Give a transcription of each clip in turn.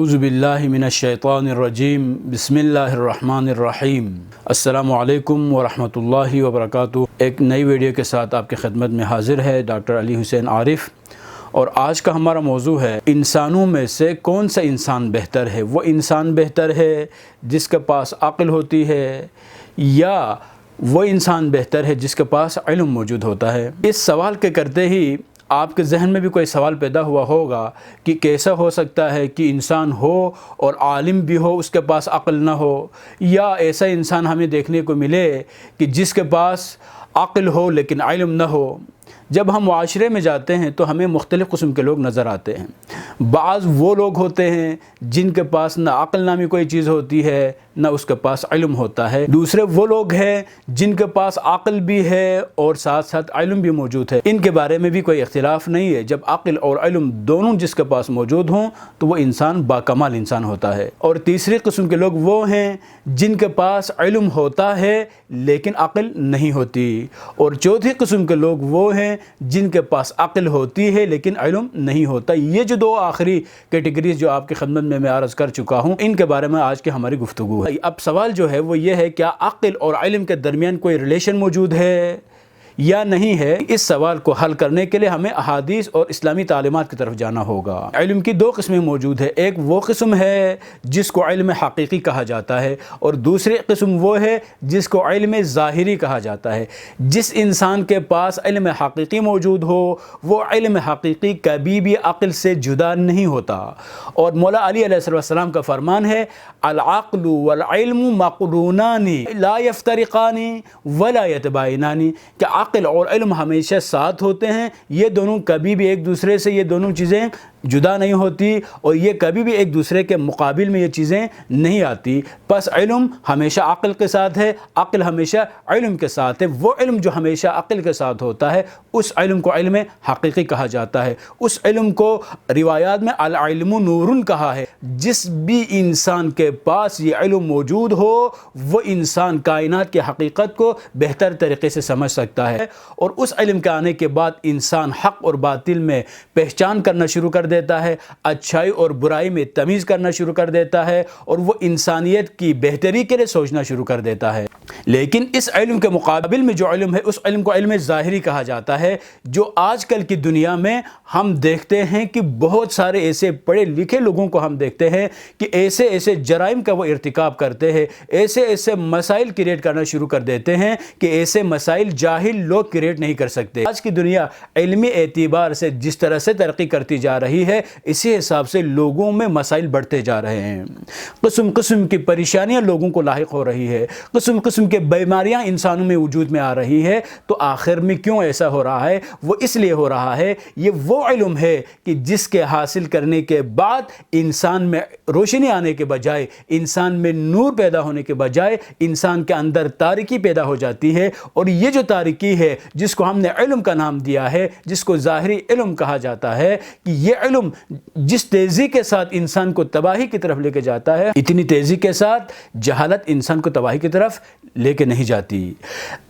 اعوذ باللہ من الشیطان الرجیم بسم اللہ الرحمن الرحیم السلام علیکم ورحمۃ اللہ وبرکاتہ۔ ایک نئی ویڈیو کے ساتھ آپ کی خدمت میں حاضر ہے ڈاکٹر علی حسین عارف، اور آج کا ہمارا موضوع ہے انسانوں میں سے کون سا انسان بہتر ہے؟ وہ انسان بہتر ہے جس کے پاس عقل ہوتی ہے، یا وہ انسان بہتر ہے جس کے پاس علم موجود ہوتا ہے؟ اس سوال کے کرتے ہی آپ کے ذہن میں بھی کوئی سوال پیدا ہوا ہوگا کہ کیسا ہو سکتا ہے کہ انسان ہو اور عالم بھی ہو، اس کے پاس عقل نہ ہو، یا ایسا انسان ہمیں دیکھنے کو ملے کہ جس کے پاس عقل ہو لیکن علم نہ ہو۔ جب ہم معاشرے میں جاتے ہیں تو ہمیں مختلف قسم کے لوگ نظر آتے ہیں۔ بعض وہ لوگ ہوتے ہیں جن کے پاس نہ عقل نامی کوئی چیز ہوتی ہے نہ اس کے پاس علم ہوتا ہے۔ دوسرے وہ لوگ ہیں جن کے پاس عقل بھی ہے اور ساتھ ساتھ علم بھی موجود ہے۔ ان کے بارے میں بھی کوئی اختلاف نہیں ہے، جب عقل اور علم دونوں جس کے پاس موجود ہوں تو وہ انسان باکمال انسان ہوتا ہے۔ اور تیسری قسم کے لوگ وہ ہیں جن کے پاس علم ہوتا ہے لیکن عقل نہیں ہوتی، اور چوتھی قسم کے لوگ وہ ہیں جن کے پاس عقل ہوتی ہے لیکن علم نہیں ہوتا۔ یہ جو دو آخری کیٹیگریز جو آپ کی خدمت میں عرض کر چکا ہوں، ان کے بارے میں آج کی ہماری گفتگو ہے۔ اب سوال جو ہے وہ یہ ہے، کیا عقل اور علم کے درمیان کوئی ریلیشن موجود ہے یا نہیں ہے؟ اس سوال کو حل کرنے کے لیے ہمیں احادیث اور اسلامی تعلیمات کی طرف جانا ہوگا۔ علم کی دو قسمیں موجود ہے، ایک وہ قسم ہے جس کو علم حقیقی کہا جاتا ہے، اور دوسری قسم وہ ہے جس کو علم ظاہری کہا جاتا ہے۔ جس انسان کے پاس علم حقیقی موجود ہو وہ علم حقیقی کبھی بھی عقل سے جدا نہیں ہوتا، اور مولا علی علیہ السلام کا فرمان ہے، العقل والعلم مقرونان لا یفترقان ولا یتباینان، کہ عقل اور علم ہمیشہ ساتھ ہوتے ہیں، یہ دونوں کبھی بھی ایک دوسرے سے، یہ دونوں چیزیں جدا نہیں ہوتی، اور یہ کبھی بھی ایک دوسرے کے مقابل میں یہ چیزیں نہیں آتی۔ پس علم ہمیشہ عقل کے ساتھ ہے، عقل ہمیشہ علم کے ساتھ ہے۔ وہ علم جو ہمیشہ عقل کے ساتھ ہوتا ہے اس علم کو علم حقیقی کہا جاتا ہے۔ اس علم کو روایات میں العلم نور کہا ہے۔ جس بھی انسان کے پاس یہ علم موجود ہو وہ انسان کائنات کی حقیقت کو بہتر طریقے سے سمجھ سکتا ہے، اور اس علم کے آنے کے بعد انسان حق اور باطل میں پہچان کرنا شروع کر دیتا ہے، اچھائی اور برائی میں تمیز کرنا شروع کر دیتا ہے، اور وہ انسانیت کی بہتری کے لیے سوچنا شروع کر دیتا ہے۔ لیکن اس علم کے مقابل میں جو علم ہے اس علم کو علم ظاہری کہا جاتا ہے، جو آج کل کی دنیا میں ہم دیکھتے ہیں کہ بہت سارے ایسے پڑھے لکھے لوگوں کو ہم دیکھتے ہیں کہ ایسے ایسے جرائم کا وہ ارتکاب کرتے ہیں، ایسے ایسے مسائل کریٹ کرنا شروع کر دیتے ہیں کہ ایسے مسائل جاہل لوگ کریٹ نہیں کر سکتے۔ آج کی دنیا علمی اعتبار سے جس طرح سے ترقی کرتی جا رہی ہے اسی حساب سے لوگوں میں مسائل بڑھتے جا رہے ہیں، قسم قسم کی پریشانیاں لوگوں کو لاحق ہو رہی ہے، قسم قسم کے بیماریاں انسانوں میں وجود میں آ رہی ہے۔ تو آخر میں کیوں ایسا ہو رہا ہے؟ وہ اس لیے ہو رہا ہے، یہ وہ علم ہے کہ جس کے حاصل کرنے کے بعد انسان میں روشنی آنے کے بجائے، انسان میں نور پیدا ہونے کے بجائے انسان کے اندر تاریکی پیدا ہو جاتی ہے، اور یہ جو تاریکی ہے جس کو ہم نے علم کا نام دیا ہے، جس کو ظاہری علم کہا جاتا ہے، کہ یہ علم جس تیزی کے ساتھ انسان کو تباہی کی طرف لے کے جاتا ہے اتنی تیزی کے ساتھ جہالت انسان کو تباہی کی طرف لے کے نہیں جاتی۔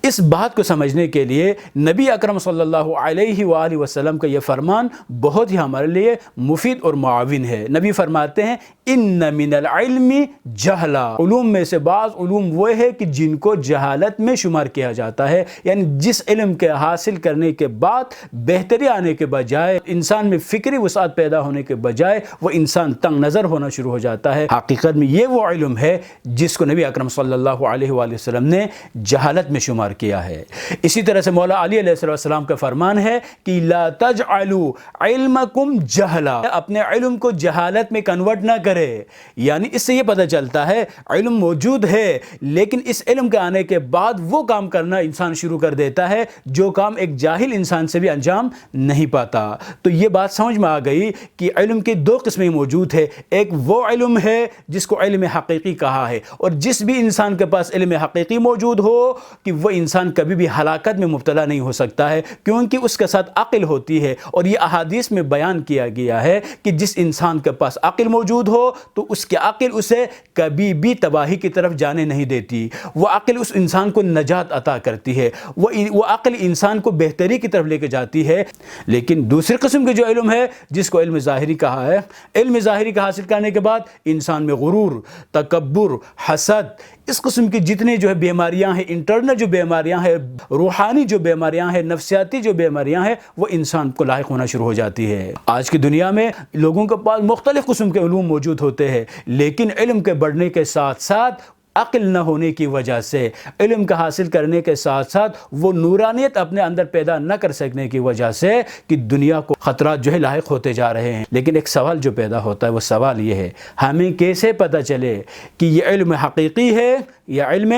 اس بات کو سمجھنے کے لیے نبی اکرم صلی اللہ علیہ وآلہ وسلم کا یہ فرمان بہت ہی ہمارے لیے مفید اور معاون ہے۔ نبی فرماتے ہیں، ان من العلم جہلا، علوم میں سے بعض علوم وہ ہے کہ جن کو جہالت میں شمار کیا جاتا ہے، یعنی جس علم کے حاصل کرنے کے بعد بہتری آنے کے بجائے، انسان میں فکری وسعت پیدا ہونے کے بجائے وہ انسان تنگ نظر ہونا شروع ہو جاتا ہے۔ حقیقت میں یہ وہ علم ہے جس کو نبی اکرم صلی اللہ علیہ وآلہ وسلم نے جہالت میں شمار کیا ہے۔ اسی طرح سے مولا علی علیہ السلام کا فرمان ہے کہ لا تجعلوا علمکم جہلا، اپنے علم کو جہالت میں کنورٹ نہ کرے۔ یعنی اس سے یہ پتہ چلتا ہے علم موجود ہے لیکن اس علم کے آنے کے بعد وہ کام کرنا انسان شروع کر دیتا ہے جو کام ایک جاہل انسان سے بھی انجام نہیں پاتا۔ تو یہ بات سمجھ میں آ گئی کہ علم کی دو قسمیں موجود ہے، ایک وہ علم ہے جس کو علم حقیقی کہا ہے، اور جس بھی انسان کے پاس علم حقیقی موجود ہو کہ وہ انسان کبھی بھی ہلاکت میں مبتلا نہیں ہو سکتا ہے، کیونکہ اس کے ساتھ عقل ہوتی ہے۔ اور یہ احادیث میں بیان کیا گیا ہے کہ جس انسان کے پاس عقل موجود ہو تو اس کی عقل اسے کبھی بھی تباہی کی طرف جانے نہیں دیتی، وہ عقل اس انسان کو نجات عطا کرتی ہے، وہ عقل انسان کو بہتری کی طرف لے کے جاتی ہے۔ لیکن دوسری قسم کے جو علم ہے جس جس کو علم ظاہری کہا ہے، علم ظاہری کا حاصل کرنے کے بعد انسان میں غرور، تکبر، حسد، اس قسم کی جتنے جو ہے بیماریاں ہیں، انٹرنل جو بیماریاں ہیں، روحانی جو بیماریاں ہیں، نفسیاتی جو بیماریاں ہیں، وہ انسان کو لاحق ہونا شروع ہو جاتی ہے۔ آج کی دنیا میں لوگوں کے پاس مختلف قسم کے علوم موجود ہوتے ہیں، لیکن علم کے بڑھنے کے ساتھ ساتھ عقل نہ ہونے کی وجہ سے، علم کا حاصل کرنے کے ساتھ ساتھ وہ نورانیت اپنے اندر پیدا نہ کر سکنے کی وجہ سے کہ دنیا کو خطرات جو ہے لاحق ہوتے جا رہے ہیں۔ لیکن ایک سوال جو پیدا ہوتا ہے، وہ سوال یہ ہے، ہمیں کیسے پتہ چلے کہ یہ علم حقیقی ہے یا علم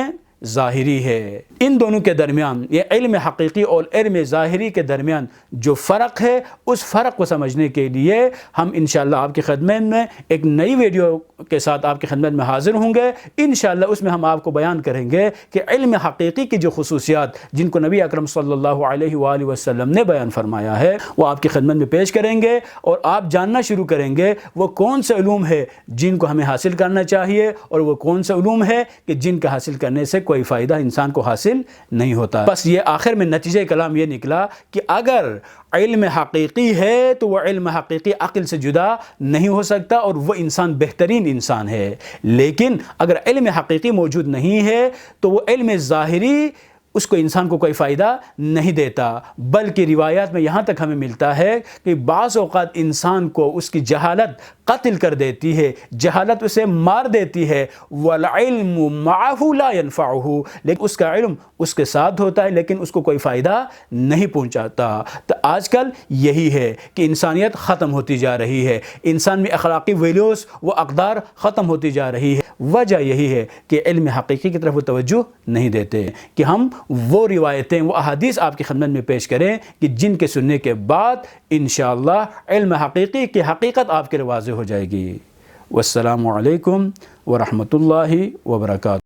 ظاہری ہے؟ ان دونوں کے درمیان، یہ علم حقیقی اور علم ظاہری کے درمیان جو فرق ہے، اس فرق کو سمجھنے کے لیے ہم انشاءاللہ آپ کی خدمت میں ایک نئی ویڈیو کے ساتھ آپ کی خدمت میں حاضر ہوں گے۔ انشاءاللہ اس میں ہم آپ کو بیان کریں گے کہ علم حقیقی کی جو خصوصیات جن کو نبی اکرم صلی اللہ علیہ وآلہ وسلم نے بیان فرمایا ہے، وہ آپ کی خدمت میں پیش کریں گے، اور آپ جاننا شروع کریں گے وہ کون سے علوم ہے جن کو ہمیں حاصل کرنا چاہیے، اور وہ کون سے علوم ہے کہ جن کا حاصل کرنے سے کوئی فائدہ انسان کو حاصل نہیں ہوتا۔ بس یہ آخر میں نتیجہ کلام یہ نکلا کہ اگر علم حقیقی ہے تو وہ علم حقیقی عقل سے جدا نہیں ہو سکتا، اور وہ انسان بہترین انسان ہے۔ لیکن اگر علم حقیقی موجود نہیں ہے تو وہ علم ظاہری اس کو انسان کو کوئی فائدہ نہیں دیتا، بلکہ روایات میں یہاں تک ہمیں ملتا ہے کہ بعض اوقات انسان کو اس کی جہالت قتل کر دیتی ہے، جہالت اسے مار دیتی ہے۔ وَالْعِلْمُ مَعَهُ لَا يَنْفَعُهُ، لیکن اس کا علم اس کے ساتھ ہوتا ہے لیکن اس کو کوئی فائدہ نہیں پہنچاتا۔ تو آج کل یہی ہے کہ انسانیت ختم ہوتی جا رہی ہے، انسان میں اخلاقی ویلیوز و اقدار ختم ہوتی جا رہی ہے۔ وجہ یہی ہے کہ علم حقیقی کی طرف وہ توجہ نہیں دیتے کہ ہم وہ روایتیں، وہ احادیث آپ کی خدمت میں پیش کریں کہ جن کے سننے کے بعد انشاءاللہ علم حقیقی کی حقیقت آپ کے لیے واضح ہو جائے گی۔ والسلام علیکم ورحمۃ اللہ وبرکاتہ۔